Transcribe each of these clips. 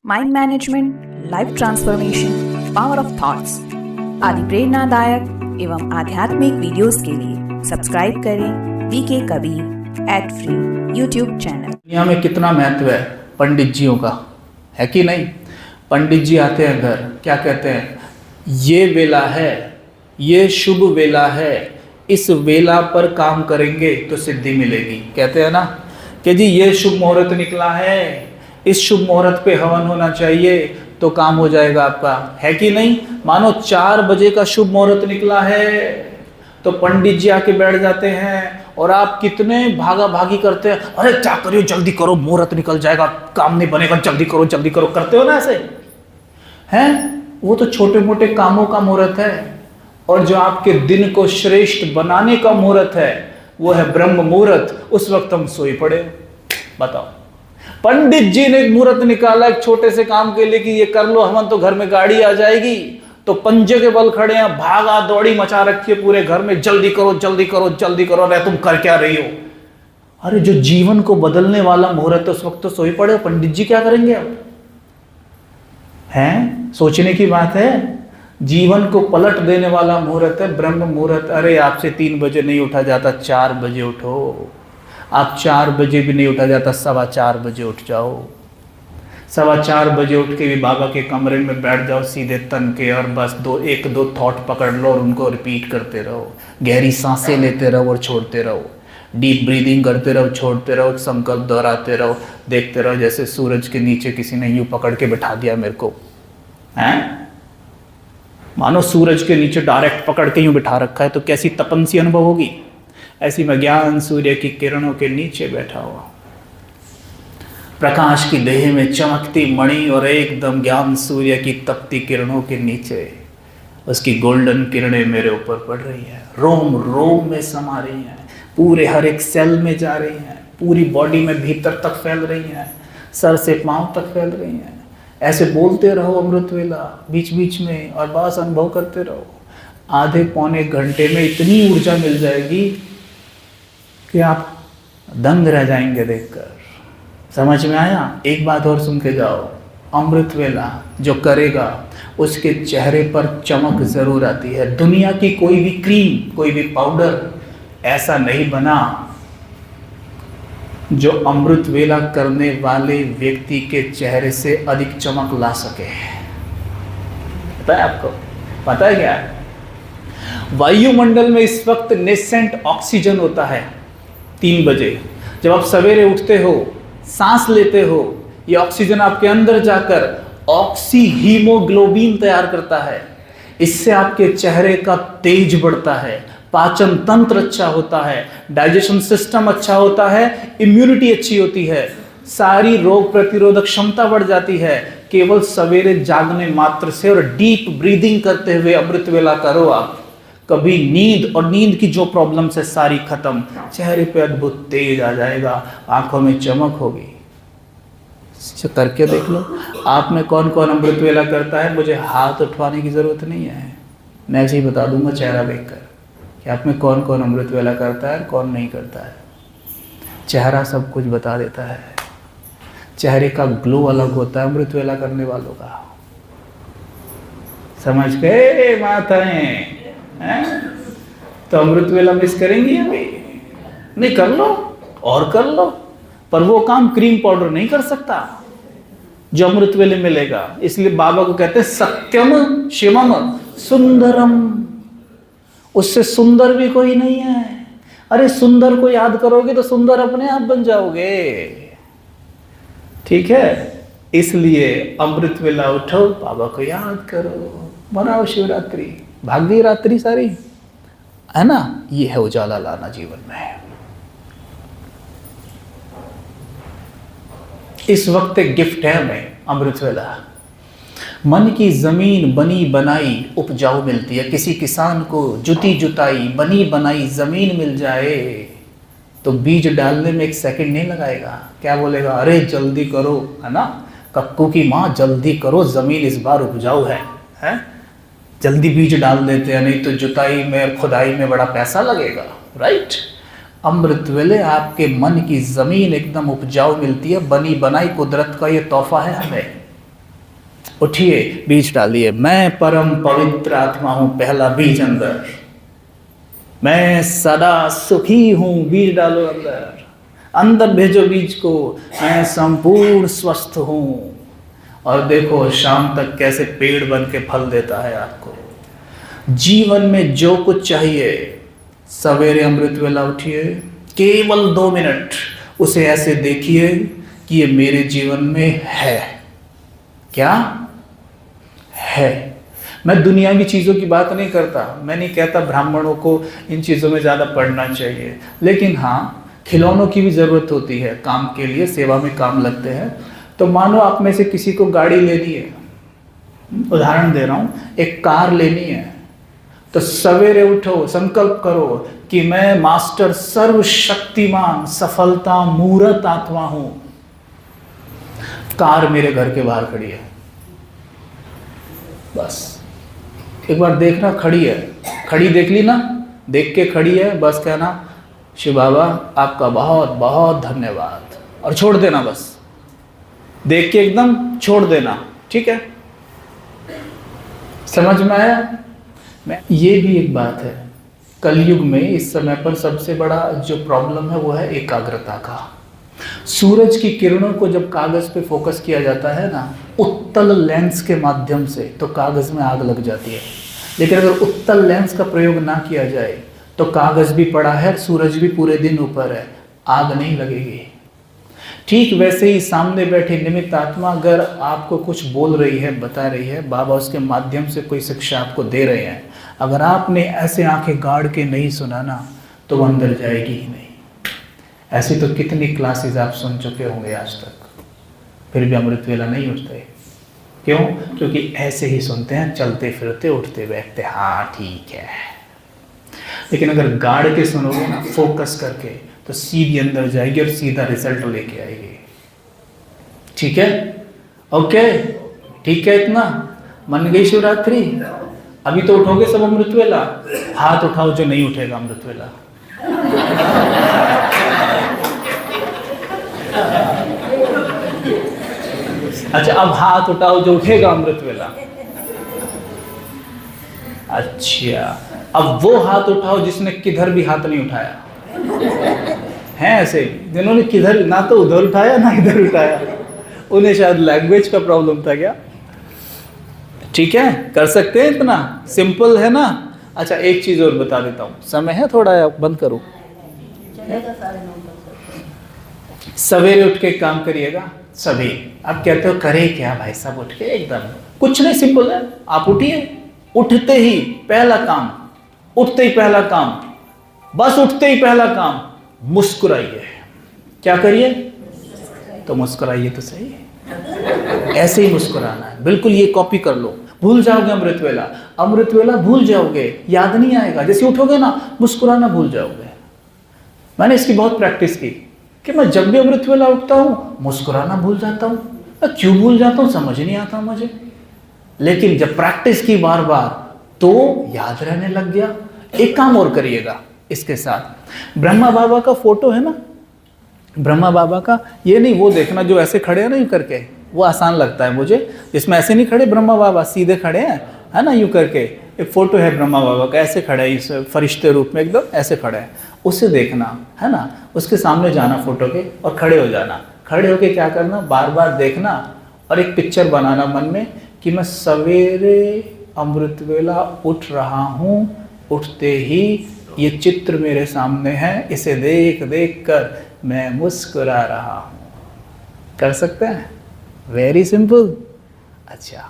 Mind management, life transformation, power of thoughts आदि प्रेरणादायक एवं आध्यात्मिक वीडियोस के लिए सब्सक्राइब करें VK Kabir @free YouTube channel. दुनिया में कितना महत्व है पंडित जियों का, है कि नहीं? पंडित जी आते हैं घर, क्या कहते हैं? ये वेला है, ये शुभ वेला है, इस वेला पर काम करेंगे तो सिद्धि मिलेगी। कहते हैं ना कि जी ये शुभ मुहूर्त निकला है, इस शुभ मुहूर्त पे हवन होना चाहिए तो काम हो जाएगा आपका, है कि नहीं? मानो 4 बजे का शुभ मुहूर्त निकला है तो पंडित जी आके बैठ जाते हैं और आप कितने भागा भागी करते हैं, अरे क्या करियो, जल्दी करो, मुहूर्त निकल जाएगा, काम नहीं बनेगा, जल्दी करो, करते हो ना ऐसे? हैं? वो तो छोटे मोटे कामों का मुहूर्त है, और जो आपके दिन को श्रेष्ठ बनाने का मुहूर्त है वो है ब्रह्म मुहूर्त। उस वक्त हम सोई पड़े। बताओ, पंडित जी ने एक मुहूर्त निकाला एक छोटे से काम के लिए कि ये कर लो हवन तो घर में गाड़ी आ जाएगी, तो पंजे के बल खड़े हैं, भागा दौड़ी मचा रखी है पूरे घर में, जल्दी करो। अरे तुम कर क्या रही हो? अरे जो जीवन को बदलने वाला मुहूर्त है उस वक्त तो सोई पड़े हो, पंडित जी क्या करेंगे अब? हैं? सोचने की बात है। जीवन को पलट देने वाला मुहूर्त है ब्रह्म मुहूर्त। अरे आपसे 3 बजे नहीं उठा जाता, 4 बजे उठो। आप 4 बजे भी नहीं उठा जाता, 4:15 बजे उठ जाओ। 4:15 बजे उठ के भी बाबा के कमरे में बैठ जाओ सीधे तन के, और बस 1-2 थॉट पकड़ लो और उनको रिपीट करते रहो। गहरी सांसें लेते रहो और छोड़ते रहो, डीप ब्रीदिंग करते रहो, छोड़ते रहो, संकल्प दोहराते रहो, देखते रहो जैसे सूरज के नीचे किसी ने यूं पकड़ के बैठा दिया मेरे को, हैं? मानो सूरज के नीचे डायरेक्ट पकड़ के यूं बिठा रखा है, तो कैसी तपन सी अनुभव होगी। ऐसी मैं ज्ञान सूर्य की किरणों के नीचे बैठा हुआ, प्रकाश की देह में चमकती मणि, और एकदम ज्ञान सूर्य की तपती किरणों के नीचे उसकी गोल्डन किरणें मेरे ऊपर पड़ रही है, रोम रोम में समा रही हैं, पूरे हर एक सेल में जा रही हैं, पूरी बॉडी में भीतर तक फैल रही हैं, सर से पांव तक फैल रही हैं। ऐसे बोलते रहो अमृत वेला बीच बीच में, और बस अनुभव करते रहो। आधे पौने घंटे में इतनी ऊर्जा मिल जाएगी कि आप दंग रह जाएंगे देखकर। समझ में आया? एक बात और सुन के जाओ, अमृत वेला जो करेगा उसके चेहरे पर चमक जरूर आती है। दुनिया की कोई भी क्रीम, कोई भी पाउडर ऐसा नहीं बना जो अमृत वेला करने वाले व्यक्ति के चेहरे से अधिक चमक ला सके। पता है आपको? पता है क्या? वायुमंडल में इस वक्त नेसेंट ऑक्सीजन होता है 3 बजे। जब आप सवेरे उठते हो, सांस लेते हो, ये ऑक्सीजन आपके अंदर जाकर ऑक्सी हीमोग्लोबिन तैयार करता है। इससे आपके चेहरे का तेज बढ़ता है, पाचन तंत्र अच्छा होता है, डाइजेशन सिस्टम अच्छा होता है, इम्यूनिटी अच्छी होती है, सारी रोग प्रतिरोधक क्षमता बढ़ जाती है। केवल सवेरे जागने मात्र से और डीप ब्रीदिंग करते हुए अमृत वेला करो आप, कभी नींद और नींद की जो प्रॉब्लम्स है सारी खत्म, चेहरे पे अद्भुत तेज आ जाएगा, आंखों में चमक होगी। करके देख लो। आप में कौन कौन अमृत वेला करता है? मुझे हाथ उठवाने की जरूरत नहीं है, मैं ऐसे ही बता दूंगा चेहरा देखकर कि आप में कौन कौन अमृत वेला करता है, कौन नहीं करता है। चेहरा सब कुछ बता देता है। चेहरे का ग्लो अलग होता है अमृत वेला करने वालों का। समझ गए माताएं? तो अमृत वेला मिस करेंगी अभी? नहीं, कर लो और कर लो, पर वो काम क्रीम पाउडर नहीं कर सकता जो अमृत वेले मिलेगा। इसलिए बाबा को कहते हैं सत्यम शिवम सुंदरम। उससे सुंदर भी कोई नहीं है। अरे सुंदर को याद करोगे तो सुंदर अपने आप बन जाओगे। ठीक है? इसलिए अमृत वेला उठो, बाबा को याद करो, मनाओ शिवरात्रि, भाग गई रात्रि सारी, है ना? ये है उजाला लाना जीवन में। इस वक्त एक गिफ्ट है हमें अमृत वेला। मन की जमीन बनी बनाई उपजाऊ मिलती है। किसी किसान को जुती जुताई बनी बनाई जमीन मिल जाए तो बीज डालने में 1 सेकंड नहीं लगाएगा। क्या बोलेगा? अरे जल्दी करो, है ना? कक्कू की माँ जल्दी करो, जमीन इस बार उपजाऊ है? जल्दी बीज डाल देते हैं, नहीं तो जुताई में और खुदाई में बड़ा पैसा लगेगा, राइट? अमृत वेले आपके मन की जमीन एकदम उपजाऊ मिलती है। बनी बनाई कुदरत का ये तोहफा है हमें। उठिए, बीज डालिए। मैं परम पवित्र आत्मा हूं, पहला बीज अंदर। मैं सदा सुखी हूं, बीज डालो अंदर। अंदर भेजो बीज को। मैं संपूर्ण स्वस्थ हूं। और देखो शाम तक कैसे पेड़ बन के फल देता है आपको। जीवन में जो कुछ चाहिए, सवेरे अमृत वेला उठिए, केवल 2 मिनट उसे ऐसे देखिए कि ये मेरे जीवन में है। क्या है? मैं दुनियावी चीज़ों की बात नहीं करता। मैं नहीं कहता ब्राह्मणों को इन चीज़ों में ज़्यादा पढ़ना चाहिए, लेकिन हाँ, खिलौनों की भी ज़रूरत होती है काम के लिए, सेवा में काम लगते हैं। तो मानो आप में से किसी को गाड़ी लेनी है, उदाहरण दे रहा हूँ, एक कार लेनी है, तो सवेरे उठो, संकल्प करो कि मैं मास्टर सर्वशक्तिमान सफलता मूर्त आत्मा हूं। कार मेरे घर के बाहर खड़ी है, बस एक बार देखना, खड़ी है, खड़ी देख ली ना, देख के खड़ी है, बस कहना शिव बाबा आपका बहुत बहुत धन्यवाद, और छोड़ देना। बस देख के एकदम छोड़ देना, ठीक है? समझ में आया? ये भी एक बात है, कलयुग में इस समय पर सबसे बड़ा जो प्रॉब्लम है वो है एकाग्रता का। सूरज की किरणों को जब कागज पे फोकस किया जाता है ना, उत्तल लेंस के माध्यम से, तो कागज में आग लग जाती है। लेकिन अगर उत्तल लेंस का प्रयोग ना किया जाए तो कागज भी पड़ा है, सूरज भी पूरे दिन ऊपर है, आग नहीं लगेगी। ठीक वैसे ही सामने बैठी निमित्त आत्मा अगर आपको कुछ बोल रही है, बता रही है, बाबा उसके माध्यम से कोई शिक्षा आपको दे रहे हैं, अगर आपने ऐसे आंखें गाड़ के नहीं सुना ना, तो वो अंदर जाएगी ही नहीं। ऐसी तो कितनी क्लासेस आप सुन चुके होंगे आज तक, फिर भी अमृत वेला नहीं उठते। क्यों? क्योंकि ऐसे ही सुनते हैं, चलते फिरते उठते बैठते, हाँ ठीक है। लेकिन अगर गाड़ के सुनोगे ना, फोकस करके, तो सीधी अंदर जाएगी और सीधा रिजल्ट लेके आएगी। ठीक है? ओके, ठीक है? इतना मन गई शिवरात्रि? अभी तो उठोगे सब अमृत वेला? हाथ उठाओ जो नहीं उठेगा अमृत वेला। अच्छा, अब हाथ उठाओ जो उठेगा अमृत वेला। अच्छा, अब वो हाथ उठाओ जिसने किधर भी हाथ नहीं उठाया। हैं ऐसे जिन्होंने किधर ना तो उधर उठाया ना इधर उठाया, उन्हें शायद लैंग्वेज का प्रॉब्लम था क्या? ठीक है, कर सकते हैं, इतना सिंपल है ना। अच्छा, एक चीज और बता देता हूँ, समय है थोड़ा, या बंद करूँ? सवेरे उठ के काम करिएगा सभी। आप कहते हो करे क्या भाई साहब उठ के? एकदम कुछ नहीं, सिंपल है। आप उठिए, उठते ही पहला काम, उठते ही पहला काम, बस उठते ही पहला काम, मुस्कुराइए। क्या करिए? तो मुस्कुराइए तो सही, ऐसे ही मुस्कुराना है, बिल्कुल। ये कॉपी कर लो, भूल जाओगे अमृत वेला, अमृत वेला भूल जाओगे, याद नहीं आएगा। जैसे उठोगे ना, मुस्कुराना भूल जाओगे। मैंने इसकी बहुत प्रैक्टिस की कि मैं जब भी अमृत वेला उठता हूँ मुस्कुराना भूल जाता हूँ। क्यों भूल जाता हूँ समझ नहीं आता मुझे, लेकिन जब प्रैक्टिस की बार बार तो याद रहने लग गया। एक काम और करिएगा इसके साथ, ब्रह्मा बाबा का फोटो है ना, ब्रह्मा बाबा का, ये नहीं वो देखना जो ऐसे खड़े हैं ना यूं करके, वो आसान लगता है मुझे। इसमें ऐसे नहीं खड़े ब्रह्मा बाबा, सीधे खड़े हैं, है ना, यूं करके। एक फोटो है ब्रह्मा बाबा का, ऐसे खड़े है, इस फरिश्ते रूप में एकदम ऐसे खड़े है, उसे देखना है ना। उसके सामने जाना फोटो के और खड़े हो जाना। खड़े होके क्या करना, बार बार देखना और एक पिक्चर बनाना मन में कि मैं सवेरे अमृत वेला उठ रहा हूँ, उठते ही ये चित्र मेरे सामने है, इसे देख देख कर मैं मुस्कुरा रहा हूँ। कर सकते हैं? Very simple. अच्छा,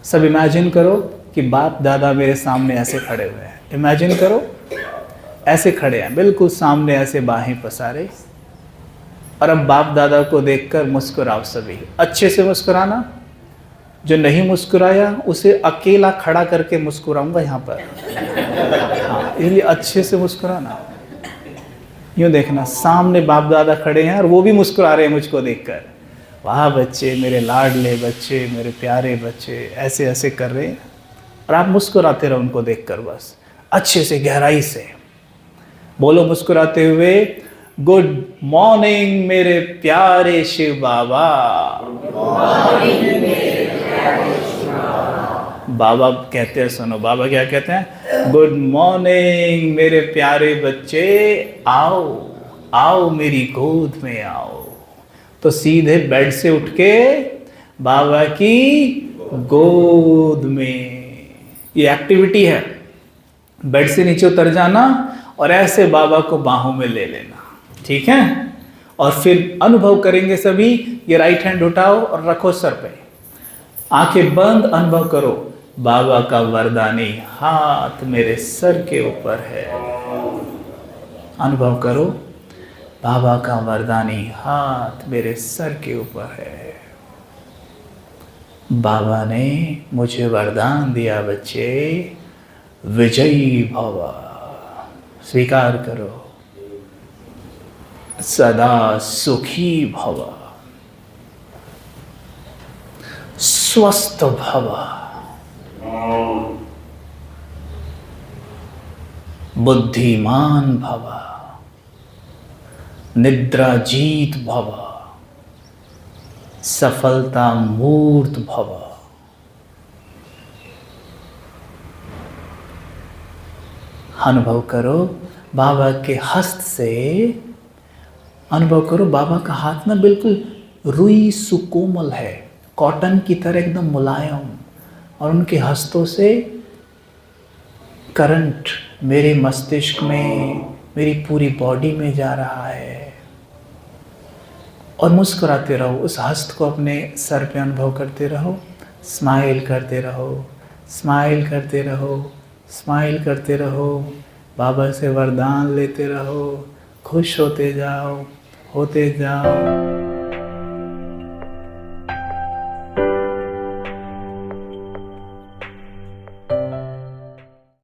सब इमेजिन करो कि बाप दादा मेरे सामने ऐसे खड़े हुए हैं। इमेजिन करो ऐसे खड़े हैं बिल्कुल सामने, ऐसे बाहें पसारे, और अब बाप दादा को देखकर मुस्कुराओ सभी, अच्छे से मुस्कुराना। जो नहीं मुस्कुराया उसे अकेला खड़ा करके मुस्कुराऊंगा यहाँ पर, हाँ, इसलिए अच्छे से मुस्कुराना। यूँ देखना सामने बाप दादा खड़े हैं और वो भी मुस्कुरा रहे हैं मुझको देखकर। वाह बच्चे, मेरे लाडले बच्चे, मेरे प्यारे बच्चे, ऐसे ऐसे कर रहे हैं, और आप मुस्कुराते रहो उनको देखकर, बस अच्छे से गहराई से बोलो मुस्कुराते हुए, गुड मॉर्निंग मेरे प्यारे शिव बाबा। बाबा कहते हैं, सुनो बाबा क्या कहते हैं, गुड मॉर्निंग मेरे प्यारे बच्चे, आओ आओ मेरी गोद में आओ। तो सीधे बेड से उठ के बाबा की गोद में, ये एक्टिविटी है, बेड से नीचे उतर जाना और ऐसे बाबा को बाहों में ले लेना, ठीक है। और फिर अनुभव करेंगे सभी, ये राइट हैंड उठाओ और रखो सर पे, आंखें बंद, अनुभव करो बाबा का वरदानी हाथ मेरे सर के ऊपर है। अनुभव करो बाबा का वरदानी हाथ मेरे सर के ऊपर है। बाबा ने मुझे वरदान दिया बच्चे, विजयी भव, स्वीकार करो, सदा सुखी भव, स्वस्थ भव, बुद्धिमान भव, निद्राजीत भव, सफलता मूर्त भव। अनुभव करो बाबा के हस्त से, अनुभव करो बाबा का हाथ ना बिल्कुल रुई सुकोमल है, कॉटन की तरह एकदम मुलायम, और उनके हस्तों से करंट मेरे मस्तिष्क में, मेरी पूरी बॉडी में जा रहा है। और मुस्कुराते रहो, उस हस्त को अपने सर पे अनुभव करते रहो, स्माइल करते रहो, स्माइल करते रहो, स्माइल करते रहो, बाबा से वरदान लेते रहो, खुश होते जाओ, होते जाओ।